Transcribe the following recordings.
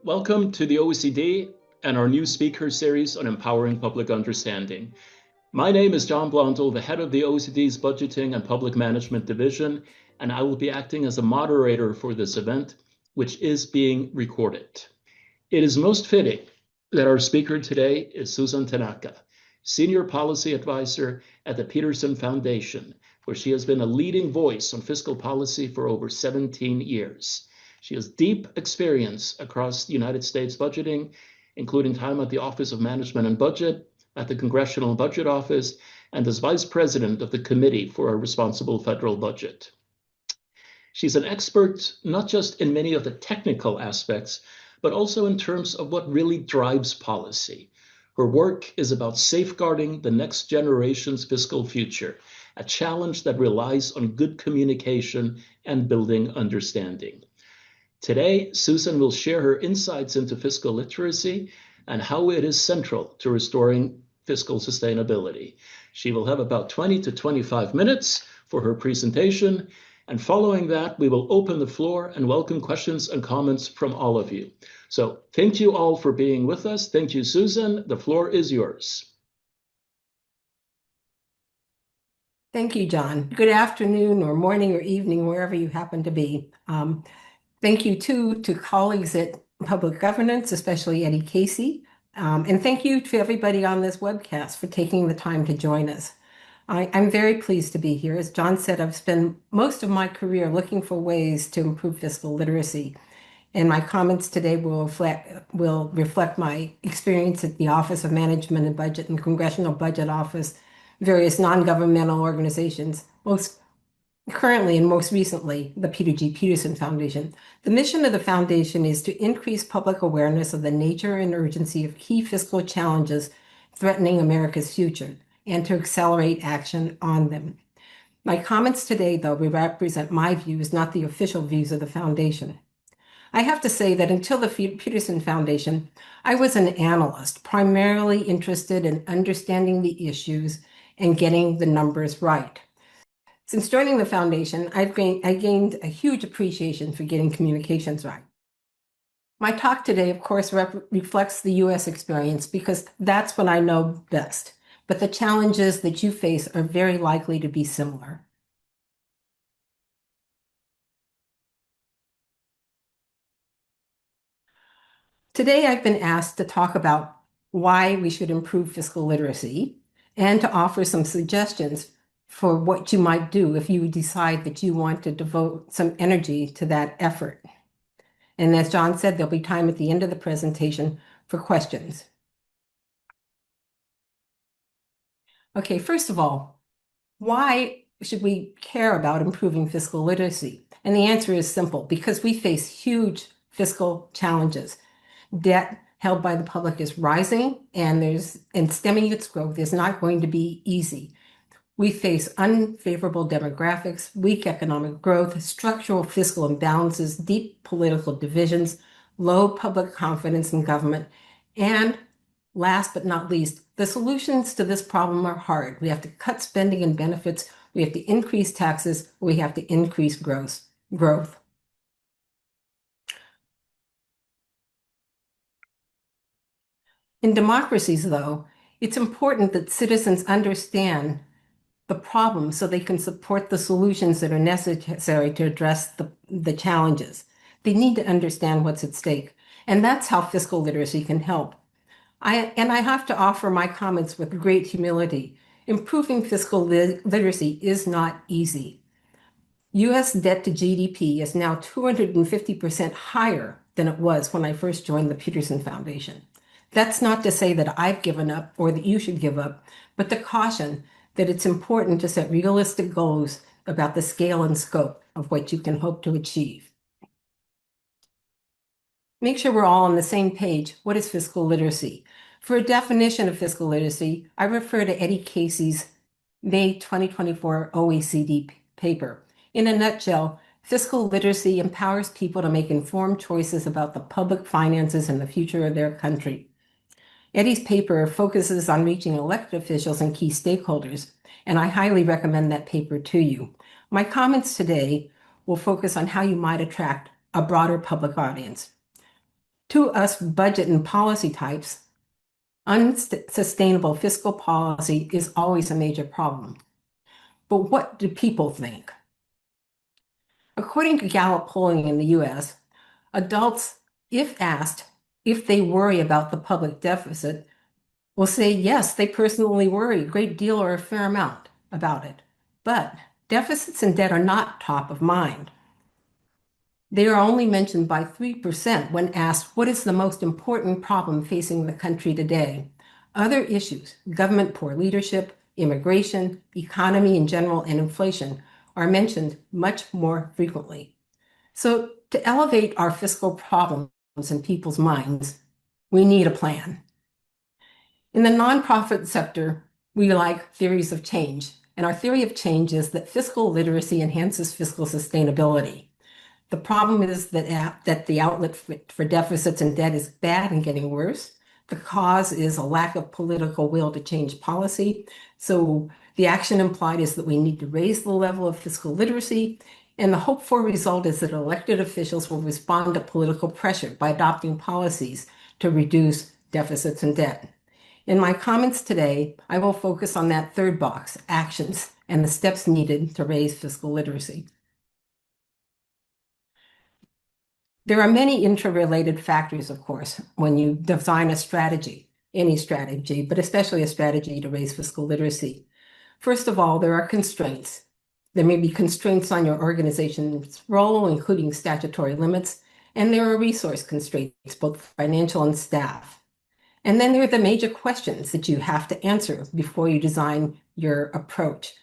Welcome to the OECD and our new speaker series on empowering public understanding. My name is John Blondel, the head of the OECD's Budgeting and Public Management Division, and I will be acting as a moderator for this event, which is being recorded. It is most fitting that our speaker today is Susan Tanaka, Senior Policy Advisor at the Peterson Foundation, where she has been a leading voice on fiscal policy for over 17 years. She has deep experience across the United States budgeting, including time at the Office of Management and Budget, at the Congressional Budget Office, and as Vice President of the Committee for a Responsible Federal Budget. She's an expert not just in many of the technical aspects, but also in terms of what really drives policy. Her work is about safeguarding the next generation's fiscal future, a challenge that relies on good communication and building understanding. Today, Susan will share her insights into fiscal literacy and how it is central to restoring fiscal sustainability. She will have about 20 to 25 minutes for her presentation, and following that, we will open the floor and welcome questions and comments from all of you. So thank you all for being with us. Thank you, Susan. The floor is yours. Thank you, John. Good afternoon or morning or evening, wherever you happen to be. Thank you, too, to colleagues at Public Governance, especially Eddie Casey. And thank you to everybody on this webcast for taking the time to join us. I'm very pleased to be here. As John said, I've spent most of my career looking for ways to improve fiscal literacy. And my comments today will reflect my experience at the Office of Management and Budget and Congressional Budget Office, various non-governmental organizations, most currently and most recently, the Peter G. Peterson Foundation. The mission of the foundation is to increase public awareness of the nature and urgency of key fiscal challenges threatening America's future and to accelerate action on them. My comments today, though, will represent my views, not the official views of the foundation. I have to say that until the Peterson Foundation, I was an analyst, primarily interested in understanding the issues and getting the numbers right. Since joining the foundation, I gained a huge appreciation for getting communications right. My talk today, of course, reflects the U.S. experience because that's what I know best. But the challenges that you face are very likely to be similar. Today, I've been asked to talk about why we should improve fiscal literacy and to offer some suggestions for what you might do if you decide that you want to devote some energy to that effort. And as John said, there'll be time at the end of the presentation for questions. Okay, first of all, why should we care about improving fiscal literacy? And the answer is simple, because we face huge fiscal challenges. Debt held by the public is rising, and stemming its growth is not going to be easy. We face unfavorable demographics, weak economic growth, structural fiscal imbalances, deep political divisions, low public confidence in government, and last but not least, the solutions to this problem are hard. We have to cut spending and benefits, we have to increase taxes, we have to increase growth. In democracies, though, it's important that citizens understand the problem so they can support the solutions that are necessary to address the challenges. They need to understand what's at stake. And that's how fiscal literacy can help. I have to offer my comments with great humility. Improving fiscal literacy is not easy. U.S. debt to GDP is now 250% higher than it was when I first joined the Peterson Foundation. That's not to say that I've given up or that you should give up, but to caution that it's important to set realistic goals about the scale and scope of what you can hope to achieve. Make sure we're all on the same page. What is fiscal literacy? For a definition of fiscal literacy, I refer to Eddie Casey's May 2024 OECD paper. In a nutshell, fiscal literacy empowers people to make informed choices about the public finances and the future of their country. Eddie's paper focuses on reaching elected officials and key stakeholders, and I highly recommend that paper to you. My comments today will focus on how you might attract a broader public audience. To us budget and policy types, unsustainable fiscal policy is always a major problem. But what do people think? According to Gallup polling in the US, adults, if asked if they worry about the public deficit, will say yes, they personally worry a great deal or a fair amount about it. But deficits and debt are not top of mind. They are only mentioned by 3% when asked what is the most important problem facing the country today. Other issues, government poor leadership, immigration, economy in general, and inflation, are mentioned much more frequently. So to elevate our fiscal problems in people's minds, we need a plan. In the nonprofit sector, we like theories of change, and our theory of change is that fiscal literacy enhances fiscal sustainability. The problem is that the outlet for deficits and debt is bad and getting worse. The cause is a lack of political will to change policy. So the action implied is that we need to raise the level of fiscal literacy, and the hoped for result is that elected officials will respond to political pressure by adopting policies to reduce deficits and debt. In my comments today, I will focus on that third box, actions, and the steps needed to raise fiscal literacy. There are many interrelated factors, of course, when you design a strategy, any strategy, but especially a strategy to raise fiscal literacy. First of all, there are constraints. There may be constraints on your organization's role, including statutory limits, and there are resource constraints, both financial and staff. And then there are the major questions that you have to answer before you design your approach.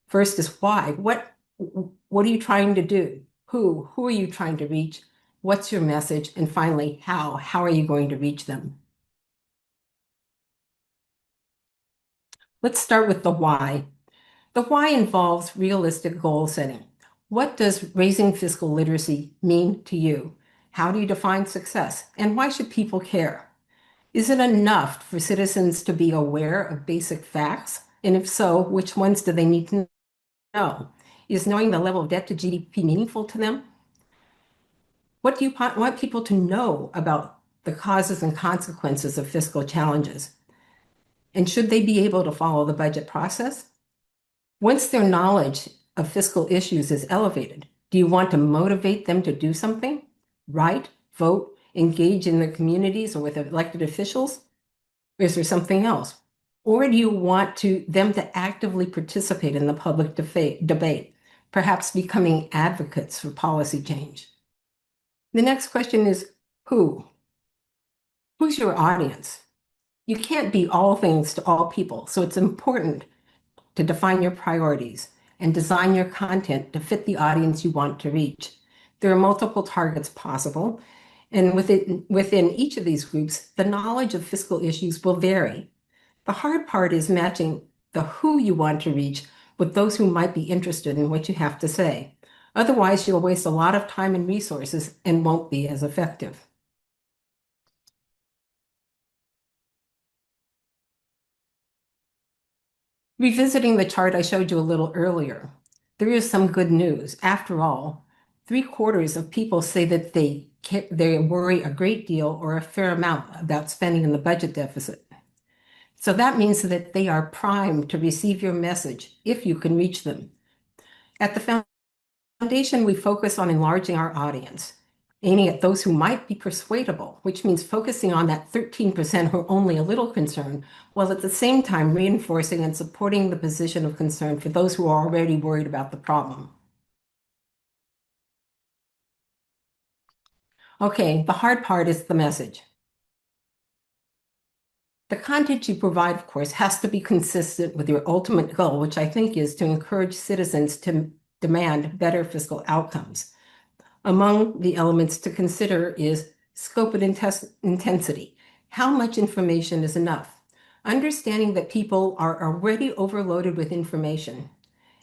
First is why. What are you trying to do? Who are you trying to reach? What's your message? And finally, how? How are you going to reach them? Let's start with the why. The why involves realistic goal setting. What does raising fiscal literacy mean to you? How do you define success? And why should people care? Is it enough for citizens to be aware of basic facts? And if so, which ones do they need to know? Is knowing the level of debt to GDP meaningful to them? What do you want people to know about the causes and consequences of fiscal challenges? And should they be able to follow the budget process? Once their knowledge of fiscal issues is elevated, do you want to motivate them to do something? Write, vote, engage in their communities or with elected officials? Or is there something else? Or do you want them to actively participate in the public debate, perhaps becoming advocates for policy change? The next question is who? Who's your audience? You can't be all things to all people, so it's important to define your priorities and design your content to fit the audience you want to reach. There are multiple targets possible, and within each of these groups, the knowledge of fiscal issues will vary. The hard part is matching the who you want to reach with those who might be interested in what you have to say. Otherwise, you'll waste a lot of time and resources and won't be as effective. Revisiting the chart I showed you a little earlier, there is some good news. After all, 3/4 of people say that they worry a great deal or a fair amount about spending in the budget deficit. So that means that they are primed to receive your message if you can reach them. At the Foundation, we focus on enlarging our audience, aiming at those who might be persuadable, which means focusing on that 13% who are only a little concerned, while at the same time reinforcing and supporting the position of concern for those who are already worried about the problem. Okay, the hard part is the message. The content you provide, of course, has to be consistent with your ultimate goal, which I think is to encourage citizens to demand better fiscal outcomes. Among the elements to consider is scope and intensity. How much information is enough? Understanding that people are already overloaded with information.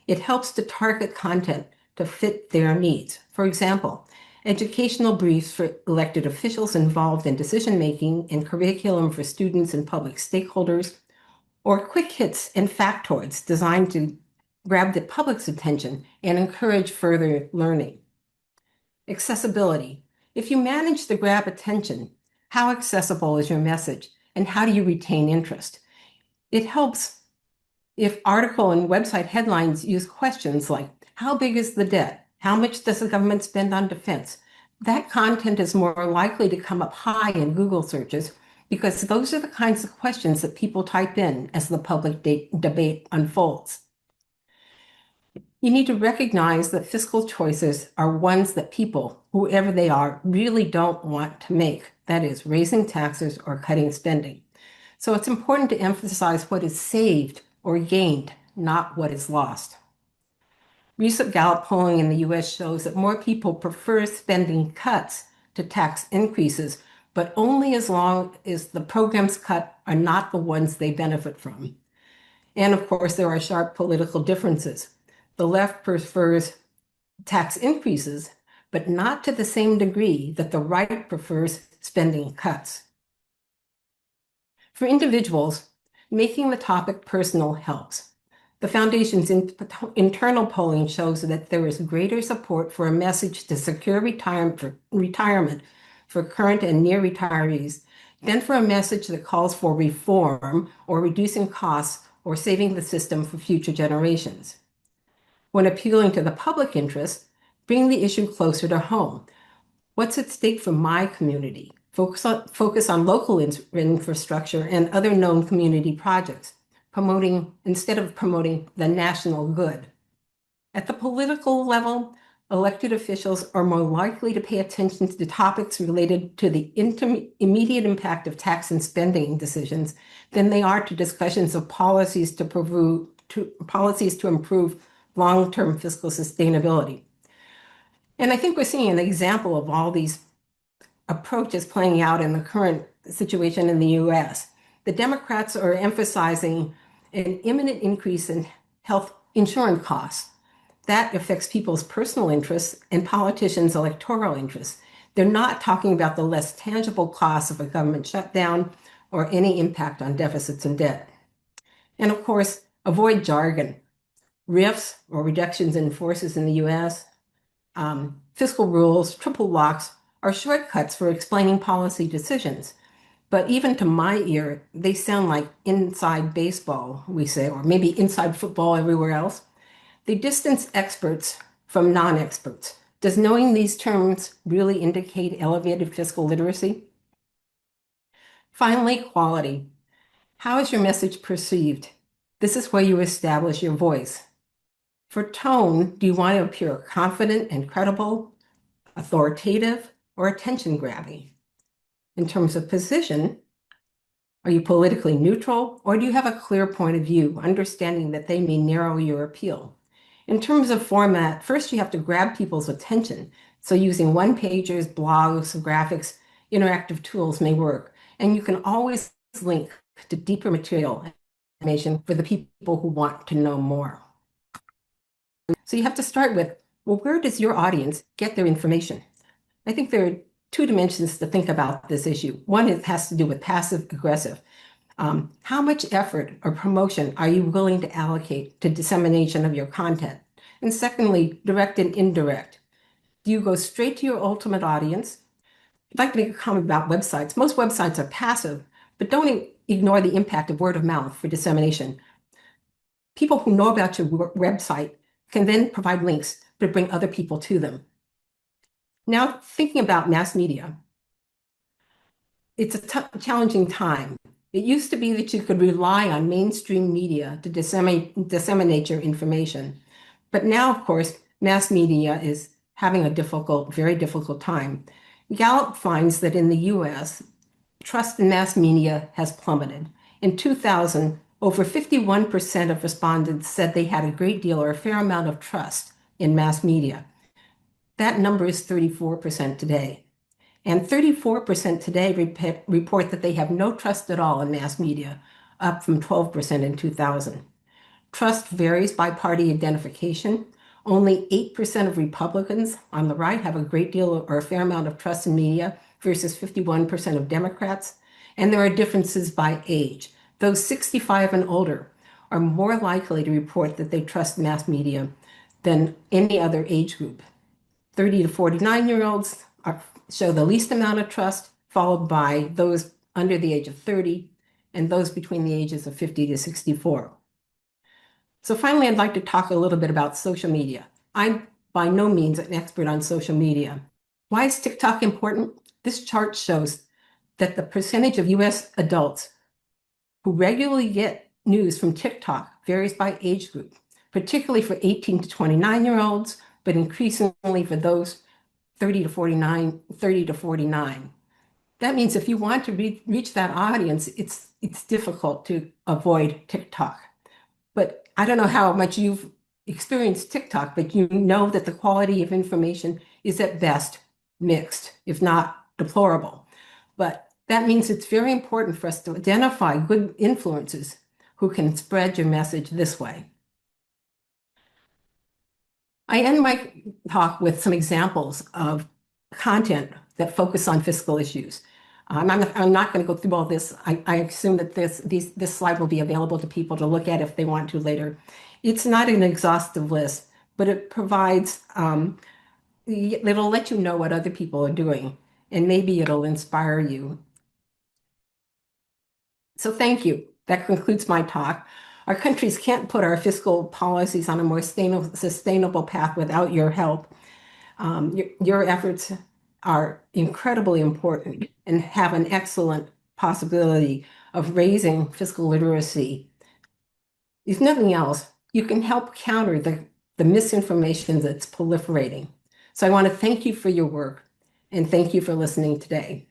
It helps to target content to fit their needs. For example, educational briefs for elected officials involved in decision-making and curriculum for students and public stakeholders, or quick hits and factoids designed to grab the public's attention and encourage further learning. Accessibility. If you manage to grab attention, How accessible is your message? And how do you retain interest? It helps if article and website headlines use questions like, how big is the debt? How much does the government spend on defense? That content is more likely to come up high in Google searches because those are the kinds of questions that people type in as the public debate unfolds. You need to recognize that fiscal choices are ones that people, whoever they are, really don't want to make. That is, raising taxes or cutting spending. So it's important to emphasize what is saved or gained, not what is lost. Recent Gallup polling in the US shows that more people prefer spending cuts to tax increases, but only as long as the programs cut are not the ones they benefit from. And of course, there are sharp political differences. The left prefers tax increases, but not to the same degree that the right prefers spending cuts. For individuals, making the topic personal helps. The Foundation's internal polling shows that there is greater support for a message to secure retirement for current and near retirees than for a message that calls for reform or reducing costs or saving the system for future generations. When appealing to the public interest, bring the issue closer to home. What's at stake for my community? Focus on local infrastructure and other known community projects, instead of promoting the national good. At the political level, elected officials are more likely to pay attention to topics related to the immediate impact of tax and spending decisions than they are to discussions of policies to improve long-term fiscal sustainability. And I think we're seeing an example of all these approaches playing out in the current situation in the US. The Democrats are emphasizing an imminent increase in health insurance costs. That affects people's personal interests and politicians' electoral interests. They're not talking about the less tangible costs of a government shutdown or any impact on deficits and debt. And of course, avoid jargon. RIFs, or reductions in forces in the US, fiscal rules, triple locks, are shortcuts for explaining policy decisions. But even to my ear, they sound like inside baseball, we say, or maybe inside football everywhere else. They distance experts from non-experts. Does knowing these terms really indicate elevated fiscal literacy? Finally, quality. How is your message perceived? This is where you establish your voice. For tone, do you want to appear confident and credible, authoritative, or attention-grabbing? In terms of position, are you politically neutral, or do you have a clear point of view, understanding that they may narrow your appeal? In terms of format, first you have to grab people's attention. So using one-pagers, blogs, graphics, interactive tools may work. And you can always link to deeper material information for the people who want to know more. So you have to start with, well, where does your audience get their information? I think there are two dimensions to think about this issue. One, it has to do with passive aggressive. How much effort or promotion are you willing to allocate to dissemination of your content? And secondly, direct and indirect. Do you go straight to your ultimate audience? I'd like to make a comment about websites. Most websites are passive, but don't ignore the impact of word of mouth for dissemination. People who know about your website can then provide links to bring other people to them. Now, thinking about mass media, it's a challenging time. It used to be that you could rely on mainstream media to disseminate your information. But now, of course, mass media is having a very difficult time. Gallup finds that in the US, trust in mass media has plummeted. In 2000, over 51% of respondents said they had a great deal or a fair amount of trust in mass media. That number is 34% today. And 34% today report that they have no trust at all in mass media, up from 12% in 2000. Trust varies by party identification. Only 8% of Republicans on the right have a great deal or a fair amount of trust in media versus 51% of Democrats. And there are differences by age. Those 65 and older are more likely to report that they trust mass media than any other age group. 30 to 49-year-olds show the least amount of trust. followed by those under the age of 30, and those between the ages of 50 to 64. So finally, I'd like to talk a little bit about social media. I'm by no means an expert on social media. Why is TikTok important? This chart shows that the percentage of US adults who regularly get news from TikTok varies by age group, particularly for 18 to 29-year-olds, but increasingly for those 30 to 49. That means if you want to reach that audience, it's difficult to avoid TikTok. But I don't know how much you've experienced TikTok, but you know that the quality of information is at best mixed, if not deplorable. But that means it's very important for us to identify good influencers who can spread your message this way. I end my talk with some examples of content that focus on fiscal issues. I'm not going to go through all this. I assume that this slide will be available to people to look at if they want to later. It's not an exhaustive list, but it provides, it'll let you know what other people are doing, and maybe it'll inspire you. So thank you. That concludes my talk. Our countries can't put our fiscal policies on a more sustainable path without your help. Your efforts are incredibly important and have an excellent possibility of raising fiscal literacy. If nothing else, you can help counter the misinformation that's proliferating. So I want to thank you for your work and thank you for listening today.